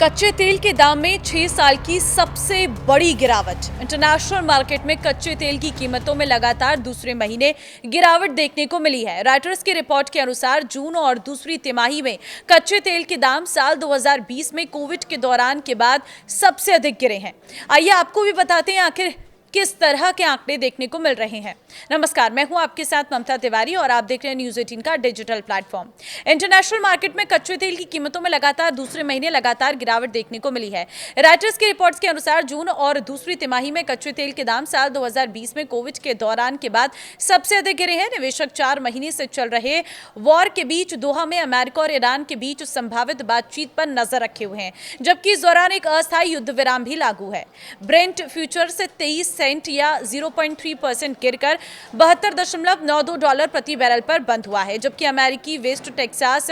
कच्चे तेल के दाम में 6 साल की सबसे बड़ी गिरावट। इंटरनेशनल मार्केट में कच्चे तेल की कीमतों में लगातार दूसरे महीने गिरावट देखने को मिली है। रॉयटर्स की रिपोर्ट के अनुसार जून और दूसरी तिमाही में कच्चे तेल के दाम साल 2020 में कोविड के दौरान के बाद सबसे अधिक गिरे हैं। आइए आपको भी बताते हैं आखिर किस तरह के आंकड़े देखने को मिल रहे हैं। नमस्कार, मैं हूं आपके साथ ममता तिवारी और आप देख रहे हैं न्यूज़ 18 का डिजिटल प्लेटफॉर्म। इंटरनेशनल मार्केट में कच्चे तेल की कीमतों में लगातार दूसरे महीने लगातार गिरावट देखने को मिली है। रॉयटर्स की रिपोर्ट्स के अनुसार जून और दूसरी तिमाही में कच्चे तेल के दाम साल 2020 में कोविड के दौरान के बाद सबसे अधिक गिरे हैं। निवेशक 4 महीने से चल रहे वॉर के बीच दोहा में अमेरिका और ईरान के बीच संभावित बातचीत पर नजर रखे हुए हैं, जबकि इस दौरान एक अस्थायी युद्ध विराम भी लागू है। ब्रेंट फ्यूचर से 23 सेंट या 0.3% गिरकर $72.92 प्रति बैरल पर बंद हुआ है, जबकि अमेरिकी West Texas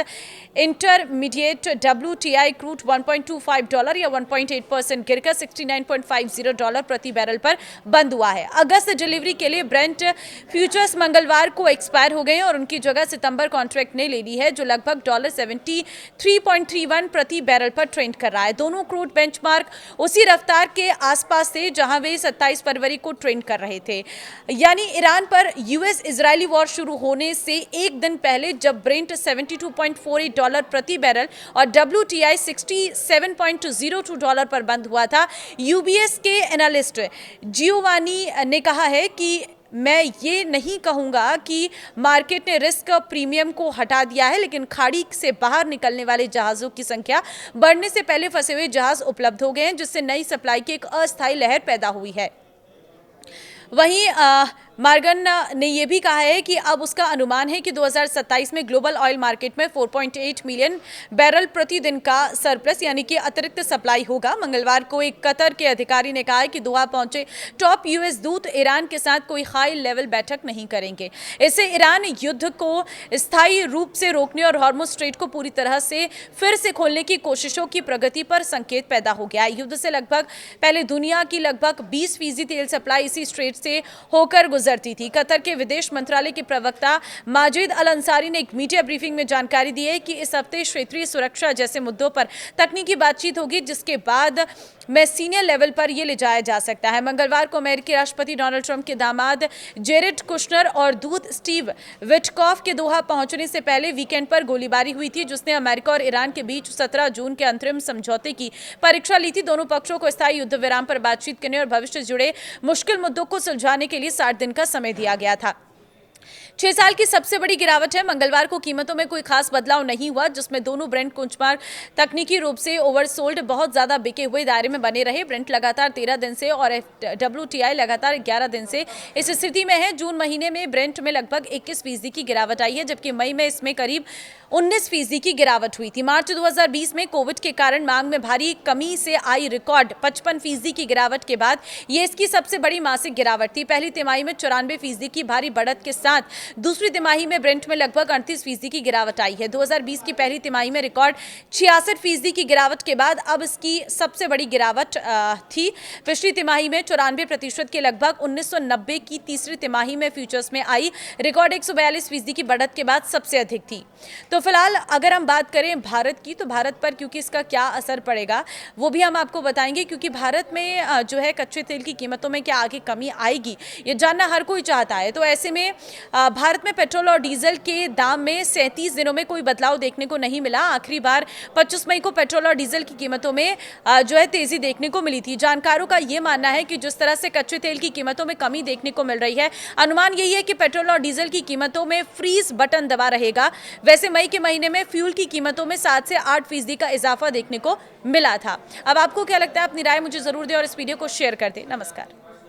intermediate WTI crude $1.25 या 1.8% गिरकर $69.50 प्रति बैरल पर बंद हुआ है। अगस्त डिलीवरी के लिए ब्रेंट फ्यूचर्स मंगलवार को एक्सपायर हो गए हैं और उनकी जगह सितंबर कॉन्ट्रैक्ट ने ले ली है, जो लगभग $73.31 प्रति बैरल पर ट्रेंड कर रहा है। दोनों क्रूड बेंचमार्क उसी रफ्तार के आसपास थे जहां वे 27 फरवरी को ट्रेंड कर रहे थे, यानी ईरान पर यूएस इजरायली वॉर शुरू होने से एक दिन पहले, जब ब्रेंट $72.48 प्रति बैरल और WTI $67.02 पर बंद हुआ था। यूबीएस के एनालिस्ट जियोवानी ने कहा है कि मैं ये नहीं कहूंगा कि मार्केट ने रिस्क प्रीमियम को हटा दिया है, लेकिन खाड़ी से बाहर निकलने वाले जहाज़ों की संख्या बढ़ने से पहले फंसे हुए जहाज उपलब्ध हो गए हैं, जिससे नई सप्लाई की एक अस्थायी लहर पैदा हुई है। वहीं मार्गन ने यह भी कहा है कि अब उसका अनुमान है कि 2027 में ग्लोबल ऑयल मार्केट में 4.8 मिलियन बैरल प्रति दिन का सरप्लस यानी कि अतिरिक्त सप्लाई होगा। मंगलवार को एक कतर के अधिकारी ने कहा है कि दोहा पहुंचे टॉप यूएस दूत ईरान के साथ कोई हाई लेवल बैठक नहीं करेंगे। इससे ईरान युद्ध को स्थायी रूप से रोकने और हॉर्मुज़ स्ट्रेट को पूरी तरह से फिर से खोलने की कोशिशों की प्रगति पर संकेत पैदा हो गया है। युद्ध से लगभग पहले दुनिया की लगभग 20% तेल सप्लाई इसी स्ट्रेट से होकर गुजरती थी। कतर के विदेश मंत्रालय के प्रवक्ता माजिद अल अंसारी ने एक मीडिया ब्रीफिंग में जानकारी दी है कि इस हफ्ते क्षेत्रीय सुरक्षा जैसे मुद्दों पर तकनीकी बातचीत होगी, जिसके बाद में सीनियर लेवल पर यह ले जाया जा सकता है। मंगलवार को अमेरिकी राष्ट्रपति डोनाल्ड ट्रंप के दामाद जेरेड कुशनर और दूत स्टीव विटकॉफ के दोहा पहुंचने से पहले वीकेंड पर गोलीबारी हुई थी, जिसने अमेरिका और ईरान के बीच 17 जून के अंतरिम समझौते की परीक्षा ली थी। दोनों पक्षों को स्थायी युद्ध विराम पर बातचीत करने और भविष्य से जुड़े मुश्किल मुद्दों को सुलझाने के लिए 60 दिन का समय दिया गया था। 6 साल की सबसे बड़ी गिरावट है। मंगलवार को कीमतों में कोई खास बदलाव नहीं हुआ, जिसमें दोनों ब्रेंट बेंचमार्क तकनीकी रूप से ओवरसोल्ड बहुत ज्यादा बिके हुए दायरे में बने रहे। ब्रेंट लगातार 13 दिन से और WTI लगातार 11 दिन से इस स्थिति में है। जून महीने में ब्रेंट में लगभग 21% की गिरावट आई है, जबकि मई में इसमें करीब 19% की गिरावट हुई थी। मार्च 2020 में कोविड के कारण मांग में भारी कमी से आई रिकॉर्ड 55% की गिरावट के बाद ये इसकी सबसे बड़ी मासिक गिरावट थी। पहली तिमाही में 94% की भारी बढ़त के साथ दूसरी तिमाही में ब्रेंट में लगभग 38% की गिरावट आई है। 2020 की पहली तिमाही में रिकॉर्ड 66% की गिरावट के बाद अब इसकी सबसे बड़ी गिरावट थी। पिछली तिमाही में 94% के लगभग 1990 की तीसरी तिमाही में फ्यूचर्स में आई रिकॉर्ड 142% की बढ़त के बाद सबसे अधिक थी। तो फिलहाल अगर हम बात करें भारत की, तो भारत पर क्योंकि इसका क्या असर पड़ेगा वो भी हम आपको बताएंगे, क्योंकि भारत में जो है कच्चे तेल की कीमतों में क्या आगे कमी आएगी ये जानना हर कोई चाहता है। तो ऐसे में भारत में पेट्रोल और डीजल के दाम में 37 दिनों में कोई बदलाव देखने को नहीं मिला। आखिरी बार 25 मई को पेट्रोल और डीजल की कीमतों में जो है तेजी देखने को मिली थी। जानकारों का ये मानना है कि जिस तरह से कच्चे तेल की कीमतों में कमी देखने को मिल रही है, अनुमान यही है कि पेट्रोल और डीजल की कीमतों में फ्रीज बटन दबा रहेगा। वैसे मई के महीने में फ्यूल की कीमतों में 7 से 8% का इजाफा देखने को मिला था। अब आपको क्या लगता है? अपनी राय मुझे जरूर दें और इस वीडियो को शेयर कर दें। नमस्कार।